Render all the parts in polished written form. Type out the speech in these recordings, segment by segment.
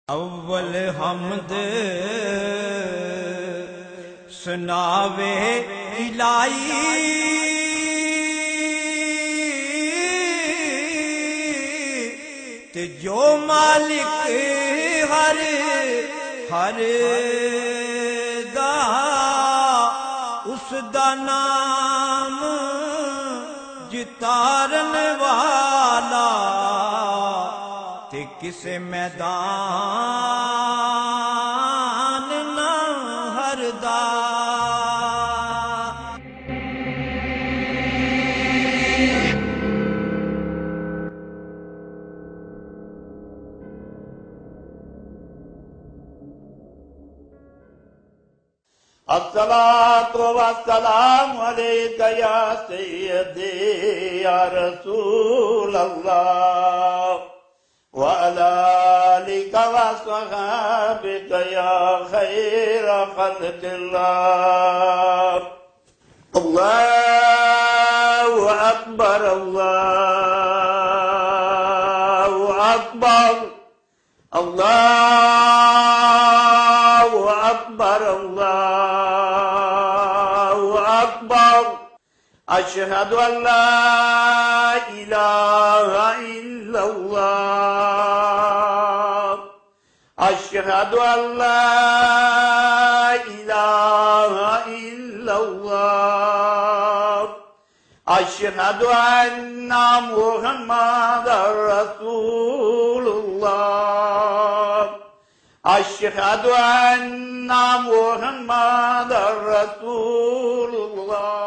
अव्वल हमद सुनावे इलाही, ते जो मालिक हर हर दा उसदा नाम जितारन वाला, ते किसे मैदान ना हरदा। अस्सलातु वस्सलामु अलैका या सय्यदी या रसूल अल्लाह व अला आलिका व अस्हाबिका या खैर खल्क़िल्लाह। अल्लाहु अकबर, अल्लाहु अकबर, अल्लाहु अकबर, अल्लाहु अकबर। अशहदु अल्ला इलाहा इल्लल्लाह, अशहदु अल्ला इलाहा इल्लल्लाह, अशहदु अन्ना मुहम्मदर रसूलुल्लाह, अशहदु अन्ना मुहम्मदर रसूलुल्लाह।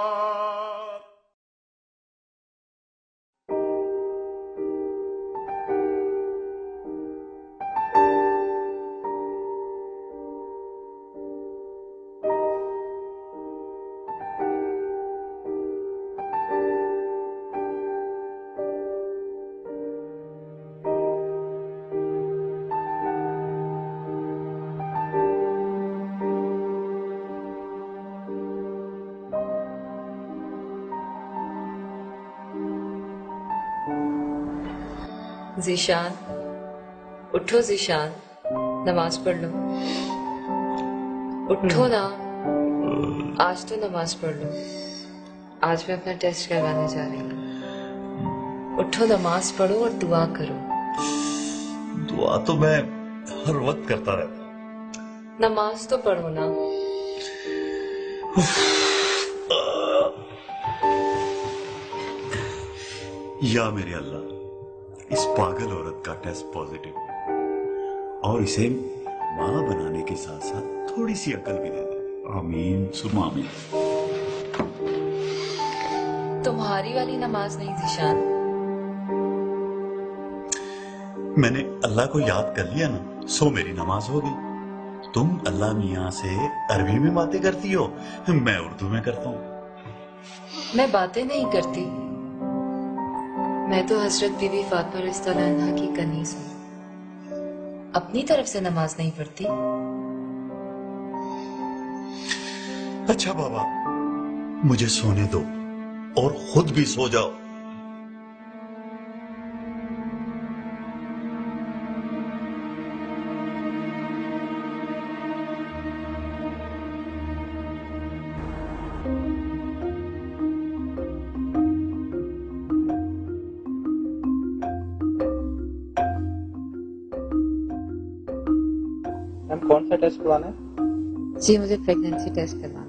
ज़ीशान, उठो ज़ीशान, नमाज पढ़ लो। उठो ना, आज तो नमाज पढ़ लो। आज मैं अपना टेस्ट करवाने जा रही हूँ। उठो, नमाज पढ़ो और दुआ करो। दुआ तो मैं हर वक्त करता रहता। नमाज तो पढ़ो ना। या मेरे अल्लाह, इस पागल औरत का टेस्ट पॉजिटिव और इसे मां बनाने के साथ साथ थोड़ी सी अकल भी दे दे। आमीन सुम्मा आमीन। तुम्हारी वाली नमाज नहीं ज़ीशान। मैंने अल्लाह को याद कर लिया ना, सो मेरी नमाज होगी। तुम अल्लाह मियां से अरबी में बातें करती हो, मैं उर्दू में करता हूँ। मैं बातें नहीं करती, मैं तो हजरत बीबी फातिमा रज़ियल्लाहु अन्हा की कनीज हूँ। अपनी तरफ से नमाज नहीं पढ़ती। अच्छा बाबा, मुझे सोने दो और खुद भी सो जाओ। मैम कौन सा टेस्ट करवाना है? जी, मुझे प्रेगनेंसी टेस्ट करवाना है।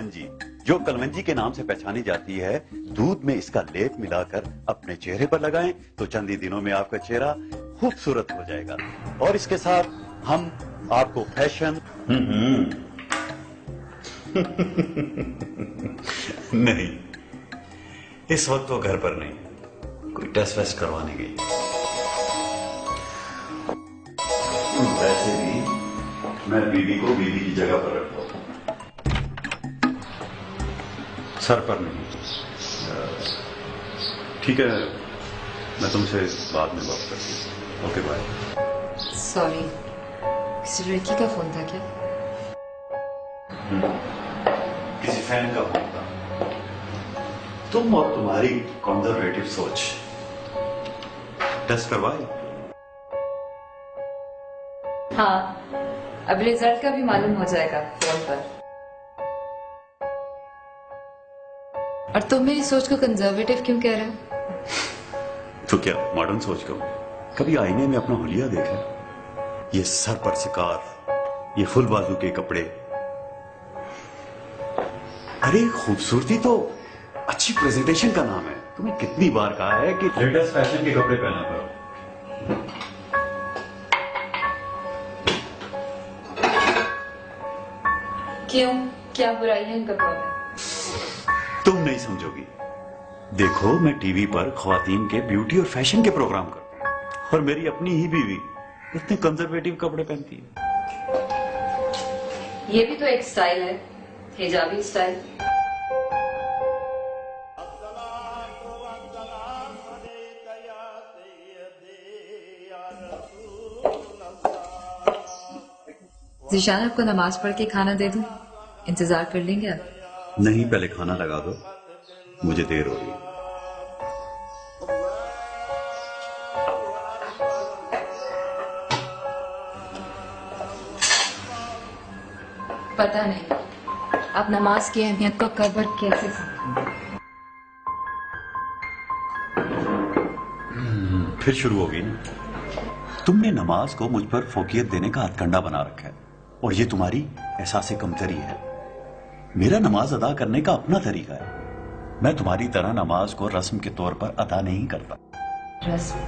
कलवंजी, जो कलवंजी के नाम से पहचानी जाती है, दूध में इसका लेप मिलाकर अपने चेहरे पर लगाएं तो चंद ही दिनों में आपका चेहरा खूबसूरत हो जाएगा। और इसके साथ हम आपको फैशन नहीं, इस वक्त वो घर पर नहीं, कोई टेस्ट वेस्ट करवाने गई। वैसे भी मैं बीवी को बीवी की जगह पर रखता हूं, सर पर नहीं। ठीक है, मैं तुमसे बाद में बात करती हूँ। Okay bye. सॉरी, किसी लड़की का फोन था क्या? किसी फैन का फोन था। तुम और तुम्हारी कंजर्वेटिव सोच। टेस्ट करवाए? हाँ, अब रिजल्ट का भी मालूम हो जाएगा फोन पर। और तुम मेरी सोच को कंजर्वेटिव क्यों कह रहे हो? तो क्या मॉडर्न सोच को? कभी आईने में अपना हुलिया देखा? ये सर पर सिकार, ये फुल बाजू के कपड़े। अरे खूबसूरती तो अच्छी प्रेजेंटेशन का नाम है। तुम्हें कितनी बार कहा है कि लेटेस्ट फैशन के कपड़े पहना करो। क्यों, क्या बुराई है इन कपड़ों में? तुम नहीं समझोगी। देखो, मैं टीवी पर ख्वातीन के ब्यूटी और फैशन के प्रोग्राम करता हूं, और मेरी अपनी ही बीवी इतने कंजर्वेटिव कपड़े पहनती है। ये भी तो एक स्टाइल है, हिजाबी स्टाइल। ज़ीशान, आपको नमाज पढ़ के खाना दे दूं? इंतजार कर लेंगे आप? नहीं, पहले खाना लगा दो, मुझे देर हो रही है। पता नहीं आप नमाज की अहमियत को कब और कैसे समझेंगे। फिर शुरू होगी ना। तुमने नमाज को मुझ पर फोकियत देने का हथकंडा बना रखा है, और ये तुम्हारी एहसास कमतरी है। मेरा नमाज अदा करने का अपना तरीका है। मैं तुम्हारी तरह नमाज को रस्म के तौर पर अदा नहीं करता। रस्म?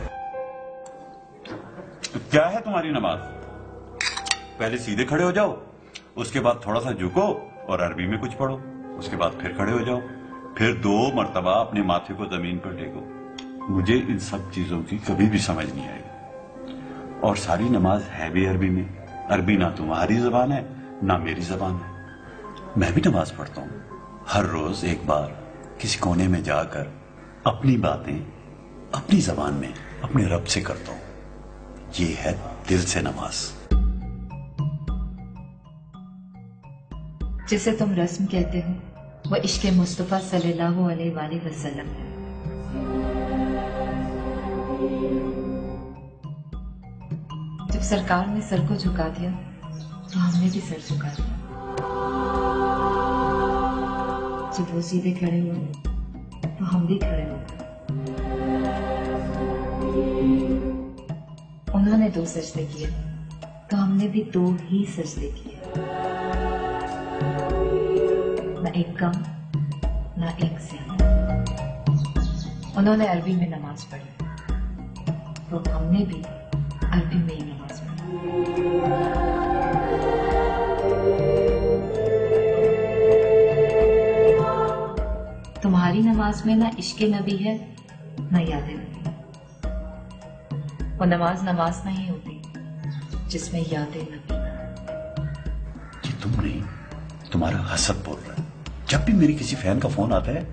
क्या है तुम्हारी नमाज? पहले सीधे खड़े हो जाओ, उसके बाद थोड़ा सा झुको और अरबी में कुछ पढ़ो, उसके बाद फिर खड़े हो जाओ, फिर 2 मर्तबा अपने माथे को जमीन पर टेको। मुझे इन सब चीजों की कभी भी समझ नहीं आएगी। और सारी नमाज है भी अरबी में। अरबी ना तुम्हारी जबान है ना मेरी जबान है। मैं भी नमाज पढ़ता हूं, हर रोज एक बार किसी कोने में जाकर अपनी बातें अपनी जबान में अपने रब से करता हूं। ये है दिल से नमाज। जिसे तुम रस्म कहते हो वो इश्क़े मुस्तफ़ा सल्लल्लाहु अलैहि वसल्लम है। जब सरकार ने सर को झुका दिया तो हमने भी सर झुका दिया। जब वो सीधे खड़े हुए तो हम भी खड़े हो गए। उन्होंने 2 सजदे किए तो हमने भी 2 ही सजदे किए। ना एक कम ना एक ज्यादा। उन्होंने अरबी में नमाज पढ़ी तो हमने भी अरबी में ही नमाज पढ़ी। तुम्हारी नमाज में ना इश्क़े नबी है ना याद नबी। वो नमाज नमाज नहीं होती जिसमें याद नबी। ये तुम नहीं, तुम्हारा हसद बोल रहा है। जब भी मेरी किसी फैन का फोन आता है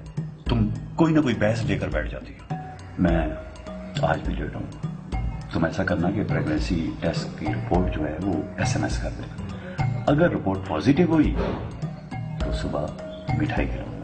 तुम कोई ना कोई बहस लेकर बैठ जाती हो। मैं आज भी लेट हूं। तुम ऐसा करना कि प्रेगनेंसी टेस्ट की रिपोर्ट जो है वो SMS कर दे। अगर रिपोर्ट पॉजिटिव हुई तो सुबह मिठाई खिलाऊंगा।